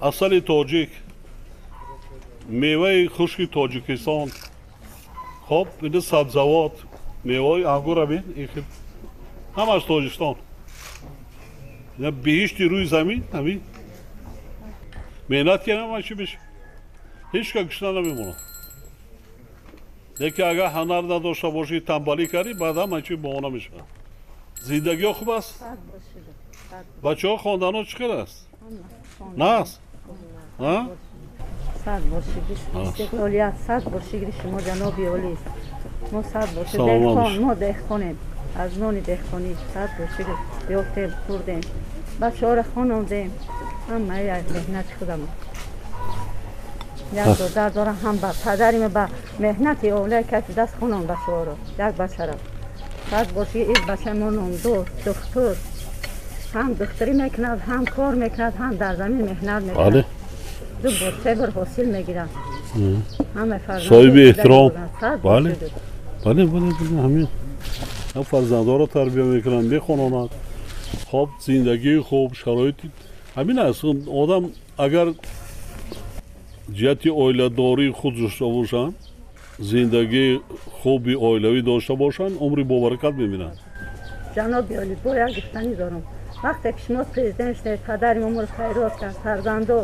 асали тоҷик, меваи хушки Тоҷикистон, хоб ин сабзавот, меваи ангура бин, ҳамаш Тоҷикистон. Ина биҳишти рӯи замин, ҳамин. Меҳнат кардам ҳамаи чӣ беша. Ҳеҷ ка гӯшта намемонад. Лекин агар ҳунар надошта бошӣ, танбалӣ кардӣ, баъд ҳамаи чӣ баҳона мешавад. Зиндагиҳо хуб аст? бачаҳо хондано чӣ қадр аст? На аст? Сад бошигиш, истиқлолият сад бошигиш шумо ҷаноби олӣ. Мо сад бошид, деҳқон, мо деҳқонем. Аз нони деҳқонӣ сад бошигиш, ёфтем, хӯрдем. бачаҳоро хонондем. ҳамаи меҳнати худам. як додар дорам ҳам ба падариме ба меҳнати олия каси даст хононд бачаҳоро. Як бачаро. сад бошигиш, ин бачаи мо номдор, духтур. ҳам духтурӣ мекунад, ҳам кор мекунад, ҳам дар замин меҳнат мекунад. ду бор се бор ҳосил мегирад. ҳама фарзанд соҳиби эҳтиром. бале бале бале ҳамин. фарзандҳоро тарбия мекунанд, мехононанд. хоб зиндагии хуб, шароити ҳамин аст. одам агар ҷиҳати оиладории худ дошта бошанд, зиндагии хуби оилавӣ дошта бошанд, умри бобаракат мебинанд. ҷаноби олӣ, бо як гуфтанӣ дорам. вақте ки шумо президент шудед, падари мамуро хайрот кард, фарзандо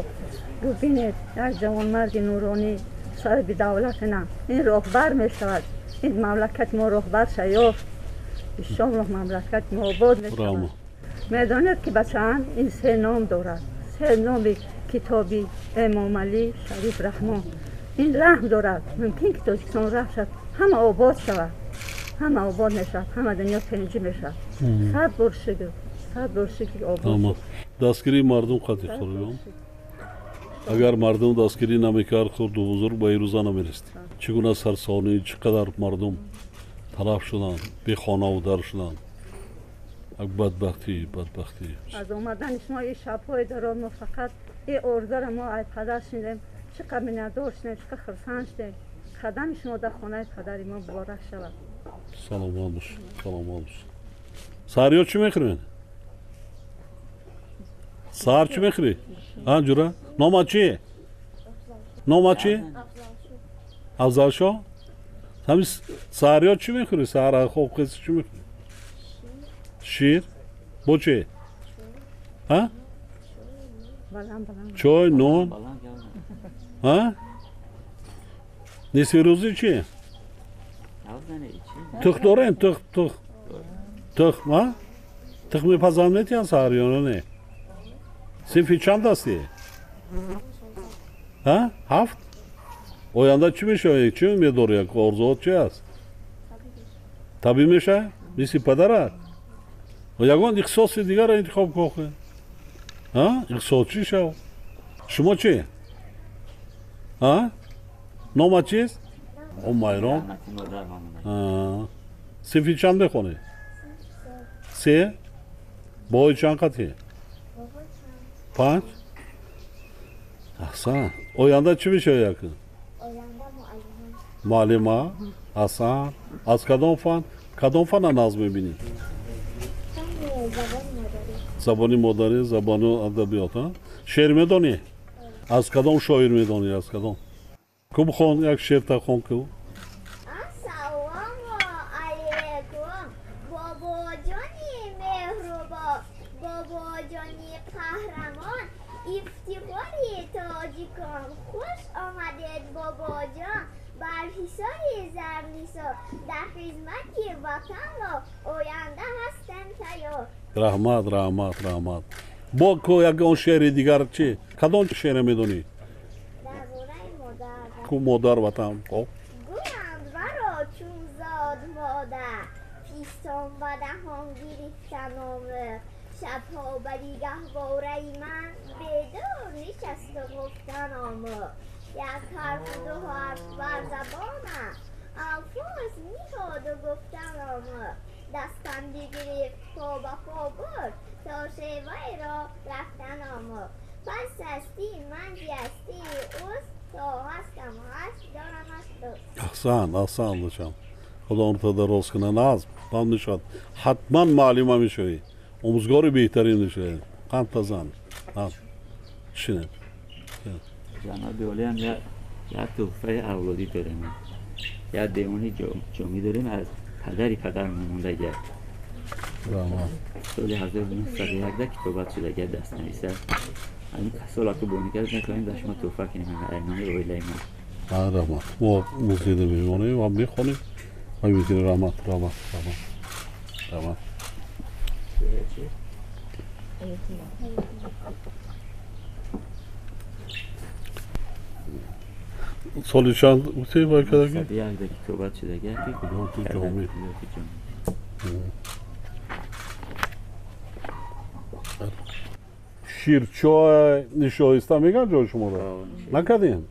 бубинед, як ҷавонмарди нуронӣ, соҳиби давлатена, ин роҳбар мешавад. ин мамлакати мо роҳбар ша ёфт. иншоллоҳ мамлакати мо обод мешавад. медонед ки бачаан ин се ном дорад. се номи китоби эмомалӣ шариф раҳмон. ин раҳм дорад. мумкин ки тоҷикистон раҳм шад, ҳама обод шавад. ҳама обод мешавад, ҳама дунё тинҷӣ мешавад. сад бор шукр, сад бор шукр обод. дастгирии мардум қатъи хӯрём. агар мардум дастгирӣ намекард, хурду бузург ба ин рӯза намерасид. чӣ гуна сарсонӣ, чӣ қадар мардум талаб шуданд, бехонаву дар шуданд. бадбахтӣ. аз омадани шумо ин шабҳои дароз мо фақат ин орзуро мо ай падар шунидем, чӣ қадр миннатдор шудем, чӣ қадр хурсанд шудем. қадами шумо дар хонаи падари мо муборак шавад. саломат бош, саломат бош. саҳриё чӣ мехӯред? саҳар чӣ мехӯрӣ? ҷура? номат чӣ? номат чӣ? афзалшо? ҳамин саҳриё чӣ мехӯрӣ? саҳар овқати чӣ мехӯрӣ? шир? бо чӣ? чой, нон? нисфи рӯзӣ чӣ? тухм дорем? тухм, тухми пазанд метиҳанд саҳриёно не? синфи чанд ҳастӣ? ҳафт? оянда чӣ мешавӣ? чӣ медорӣ? орзуҳот чӣ аст? табиб мешавӣ? мисли падарат? ягон ихтисоси дигарро интихоб кохе. иқтисодчӣ шав. шумо чӣ? номат чист? майрон. синфи чанд мехонӣ? се? бои чанд қатӣ? панҷ? аҳсан. оянда чӣ мешавӣ якун? муаллима? аҳсан. аз кадом фанна назм мебинӣ? забони модарӣ, забони адабиёт. шеър медонӣ? аз кадом шоир медонӣ? аз кадом? кӯ бихон, як шеърта хон кӯ. ассалому алайкум. бобоҷони меҳрубон, бобоҷони қаҳрамон, ифтихори тоҷикон. хуш омадед бобоҷон. бар ҳисоби зарнисо, дар хизмати ватан ва оянда ҳастем тайёр. раҳмат. бо ягон шеъри дигар чӣ? кадом шеъре медонӣ? дар бораи модар. ку модар ватан. гӯянд варо чун зод модар, пистон ба даҳон гирифтан омӯхт. шабҳо ба нигоҳбораи ман бедор нишасту гуфтан омӯхт. як ҳарфу ду ҳарф бар забонам, алфоз миҳоду гуфтан омӯхт. дастам бигирифт, по ба по бурд, то шеваеро рафтан омӯхт. пас ҳастӣ ман ҳастии уст, то ҳастам ҳаст дорамаш дӯст. аҳсан дӯчам. худо умрта дароз кунад. назм банд мешавад. ҳатман муаллима мешавӣ. омӯзгори беҳтарин мешавӣ. қанд пазанд. шинед. کرد. جناب اولی هم یا تحفه اولادی داریم، یا دیوانی جامی داریم از پدر مونده گرد. رحمت. سال 1901 کتابت شده گرد دست نویسه. همین سال که بونی کرد نکنیم داشت ما تحفه کنیم ایمانی رویله ایمان. رحمت. ما موسیقی میمونیم و میخونیم و میگیم رحمت. سال چند بودی باید کداگی؟ سال 1 کتابت شده گرد تو جامعه. شیرچای نشایسته میگن جای شما را نکردیم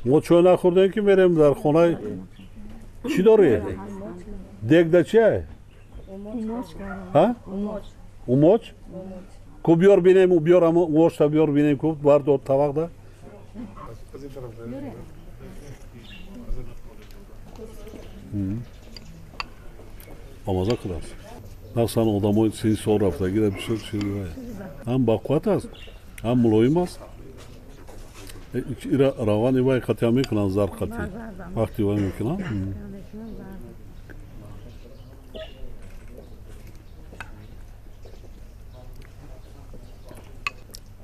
ما چای نخوردیم که میریم در خانه چی داری؟ دیگ ده چیه؟ ها؟ اوموچ؟ کو بیار بینیم و بیار اوموچ تا بیار بینیم کو بردار طبق ده آمازه کلاس نقصان آدمای 30 سال رفتگی در بسیار چیزی هم باقوت است هم ملایم است روانی وای قطعه میکنن زر قطعه وقتی وای میکنن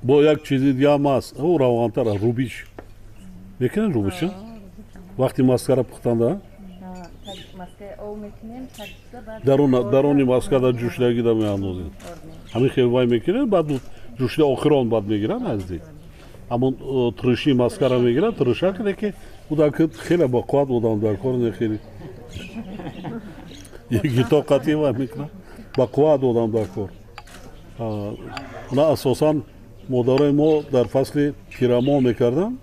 با یک چیزی دیگه هم است او روانتر روبیش میکنن روبیش وقتی مسکره پختنده درونی مسکره در جوشیدگی در میاندازید همین خیلی وای میکنن بعد جوشیده آخران بعد میگیرن نزدیک همون ترشی مسکره میگیرن ترشه کنه که بودا که خیلی با قوت بودن در کار خیلی یکی تا قطعی وای میکنن با قوت بودن در کار نه اساسا مادرای ما در فصل تیرما میکردن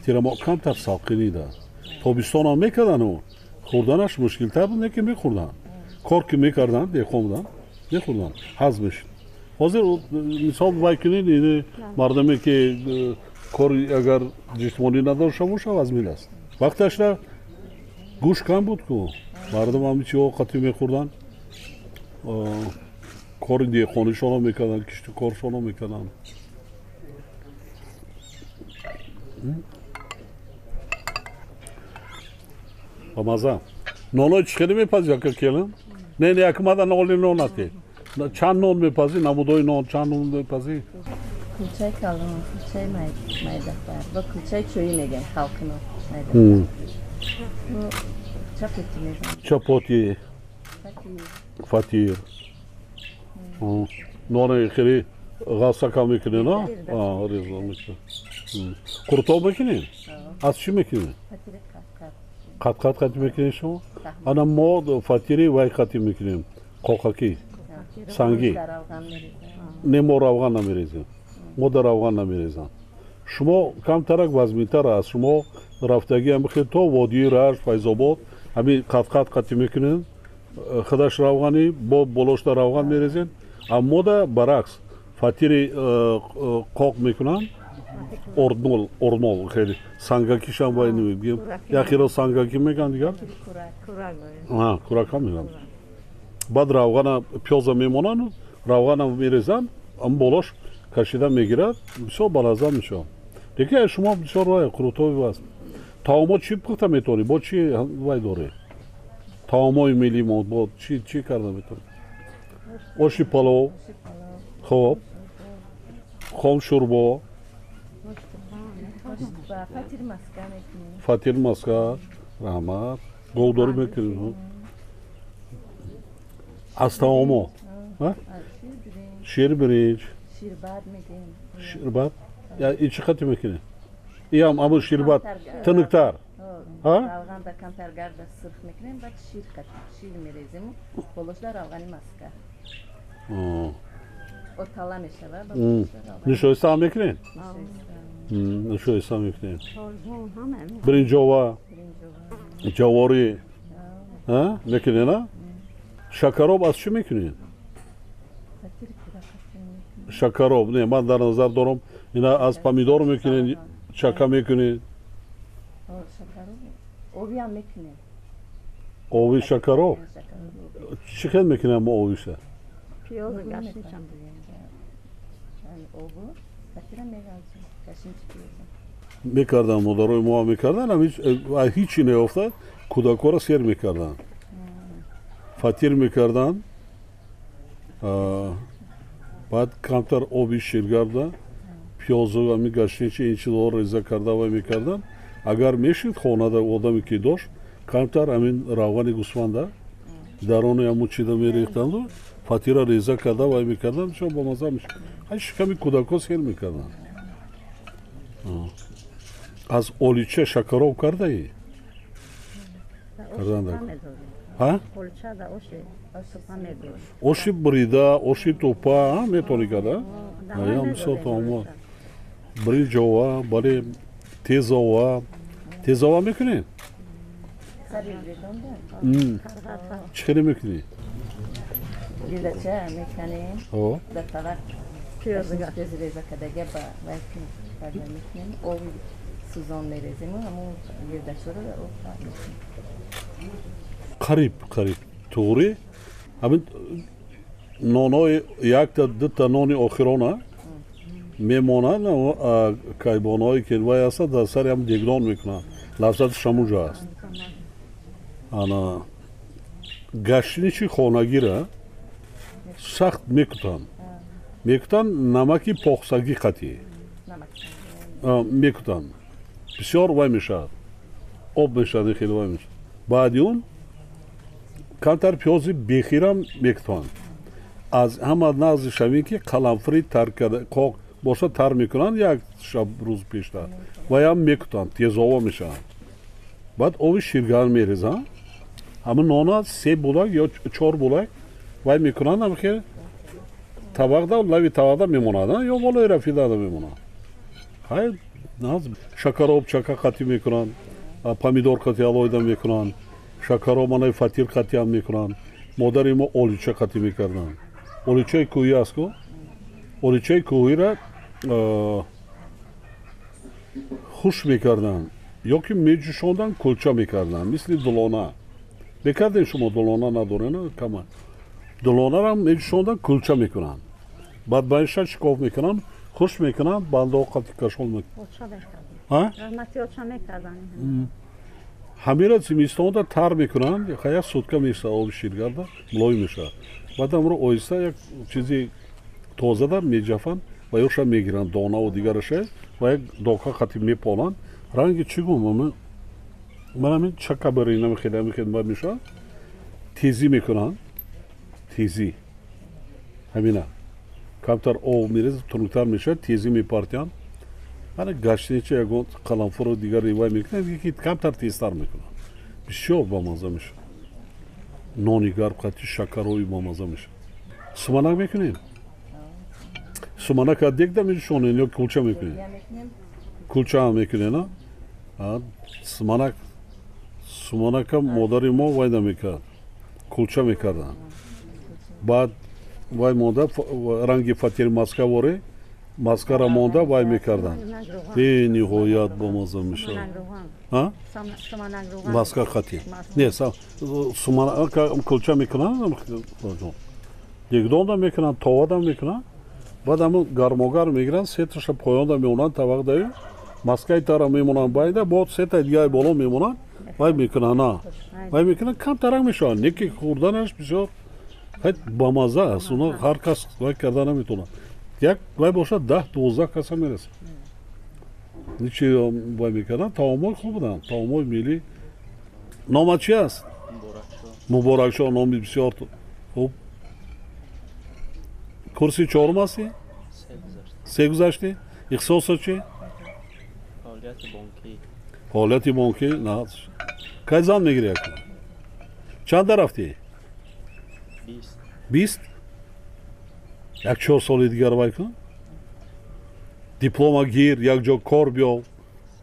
تیرما کمتر ساقینی داد تابستان هم میکردن و خوردنش مشکل تر بود نه که میخوردن کار که میکردن دیخوندن میخوردن هضمش حاضر مثال بکنید این مردمی که کاری اگر جسمانی نداشته باشه هضمی است وقتش را گوش کم بود که مردم همی چی اوقاتی میخوردن کار دیخوانیشان رو میکردن کشت کارشان رو میکردن با مزه نانای چخیلی میپذی اکر کلم؟ نه یکمده نالی نان نتی چند نان میپذی؟ نمودای نان چند نان میپذی؟ کلچه کلم، کلچه میدفر با کلچه چویی میگن خلقنا میدفر چپاتی میگن چپاتی فاتیر نان خیلی غصه کم میکنی نه؟ ریزا میکنی قرطاب میکنی؟ از چی میکنی؟ قط میکنی شما؟ انا ما فاتیری وای قطی میکنیم قاقاکی سنگی نه ما روغن نمیریزیم ما در روغن نمیریزم شما کمترک وزمینتر است شما رفتگی هم بخیر تا وادی رشت فیض‌آباد همین قطی میکنین خودش روغنی با بلوش در روغن میریزین اما در برعکس فاتیری قاق میکنن اورنول خیلی سنگاکیش هم باید نمیگیم یکی را سنگاکی میگن دیگر کورک هم میگن بعد روغن پیاز میمونن روغن هم میریزن اما بالاش کشیده میگیرد بسیار بلزه میشه دیگه شما بسیار رای قروتوی بست تاوما چی پخته میتونی با چی وای داره تاومای ملی ما با چی کرده میتونی آشی پلو خوب خام شوربا فاتیر مسکه رحمت گوداری میکنید از تاوما شیر برنج شیربات یا ایچ خطی میکنه ای هم امو شیربات تنکتر روغن در کمتر گرد سرخ میکنیم بعد شیر میریزیم بلوش در روغنی مسکه o talamışlar var. Nişoysa هم میکنین؟ نشویسته هم میکنین برنجاوا جواری میکنین نه؟ شکراب از چی میکنین؟ شکراب نه من در نظر دارم اینا از پامیدور میکنین شکر میکنین اوی هم میکنین اوی شکراب چی خیلی میکنین ما اویشه؟ پیاز گشنیشم اوبو Fatira megazi. Kaşın çıkıyorsun. میکردن مدارای ما میکردن هیچی نیافتاد کودکا را سیر میکردن فطیر میکردن بعد کمتر آبی شیرگرده پیازو و میگشتین چه این چیزها را ریزه کرده و میکردن اگر میشید خانه در آدمی که داشت کمتر همین روغن گوسفنده درون همون چیزا میریختند و فطیر را ریزه کرده و میکردن چون با مزه میشه شکمی کودکا سیر میکردن از اولیچه شکراب کرده ای؟ کردن ها؟ Polça da oşi. Sopa medu. اوشی بریده، اوشی توپا میتونی کرده؟ یا مثلا تاما بریجوا، بری تیزوا تیزوا میکنی؟ Sarı bredonda. چخیلی میکنی؟ Lidaça mekaniyim. او Da tavak. Piyazıga. Tezreza kadege ba. Belki kadar mekaniyim. O suzon merezimi ama lidaçları da o mekaniyim. قریب قریب توری همین نانای یک تا دو تا نانی آخرانه میمانند کایبانایی که وای هست در سر هم دیگران میکنن لذتش همونجا هست انا گشتینی چی خانگیره سخت میکتن نمکی پخسگی قطعی Namak. میکتن بسیار وای میشه آب میشه خیلی وای میشه بعد اون کمتر پیازی بخیرم میکتن از همه نازی شوین که قلمفری تر کرده کاک باشه تر میکنن یک شب روز پیشتر و هم میکتن تیزاوا میشن بعد آب شیرگرم میریزن همه نانا 3 بولک یا 4 بولک وای میکنن هم که طبقدا لوی طبقدا میمونن یا بالای رفیده دا میمونن خیلی ناز شکراب چکا قطی میکنن پامیدور قطی علایده میکنن شکراب منای فطیر قطی هم میکنن مادر ما اولیچه قطی میکردن اولیچه کوهی است که اولیچه کوهی را خوش میکردن یا که میجوشاندن کلچه میکردن مثل دلانه بکردین شما دلانه نداره نه کما دلانه را میجوشاندن کلچه میکنن بعد باید شکاف میکنن خوش میکنن بنده قطی کشول میکنن Polça beklerdim. ها؟ Rahmetli olça mekardan. همین را زمستان تر میکنن یک سوتکا میشه آب شیرگرده ملای میشه بعد هم رو آیسته یک چیزی تازه در میجفن و یوشا میگیرن دانه و دیگرشه و یک داکا خطی میپالن رنگی چگونه من همین چکا برینه خیلی خدمت میشه تیزی میکنن تیزی همینه کمتر آب میریز تنوکتر میشه تیزی میپارتیان hani gazeteci egon kalanfuru diğer rivay mikne ki kamtar testar mikne. Bir şey olmamış. Noni gar katı şakar olmamış. Sumanak mikne. Sumanak adek de mi şonu yok kulça mikne. Yemeknim. Kulça mikne na. Ha sumanaka modari mo vay da mikne. Kulça mikne. Bad vay moda rangi fatir maska vore. Maskara monda vay میکردن به نهایت با مزه میشه ها ماسکا خطی نه سومان کلچه میکنن دیگران da میکنن توا da میکنن بعد هم گرماگر میگیرن سه تاش پایان da میمونن طبق دایو ماسکای تارا میمونن باید بعد سه تا دیگه بالا میمونن وای میکنن نه وای میکنن کم ترک میشن نکی خوردنش بسیار خیلی با مزه است اونا هر کس وای کردن نمیتونه یک وای باشه 10-12 کسا میرسه نیچی وای میکردن تاومای خوب بودن تاومای میلی نامت چی است؟ مبارکشا نامی بسیار خوب کرسی چهارم هستی؟ 3 گذاشتی؟ اختصاص چی؟ حالت بانکی نه کی زن میگیری اکنون؟ چند رفتی؟ 20 یک 4 سال دیگر وای کن دیپلم گیر یک جا کار بیاو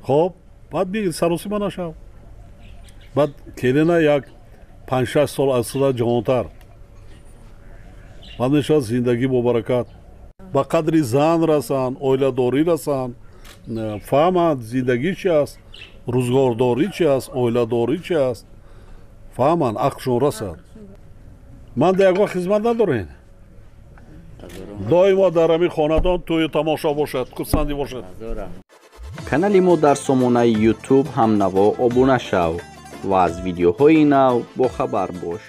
خب بعد بگیر سروسی ما نشو بعد کلینا یک 5-6 سال اصلا جوانتر بعد نشد زندگی با برکت با قدری زن رسن اویلاداری رسن فهمند زندگی چی است روزگارداری چی است اویلاداری چی است فهمند عقلشون رسد من دیگه خدمت ندارین доимо дар ҳамин хонадон тӯи тамошо бошад, хурсандӣ бошад. Азорам. канали мо дар сомонаи ютуб ҳамнаво обуна шав ва аз видеоҳои нав бохабар бош.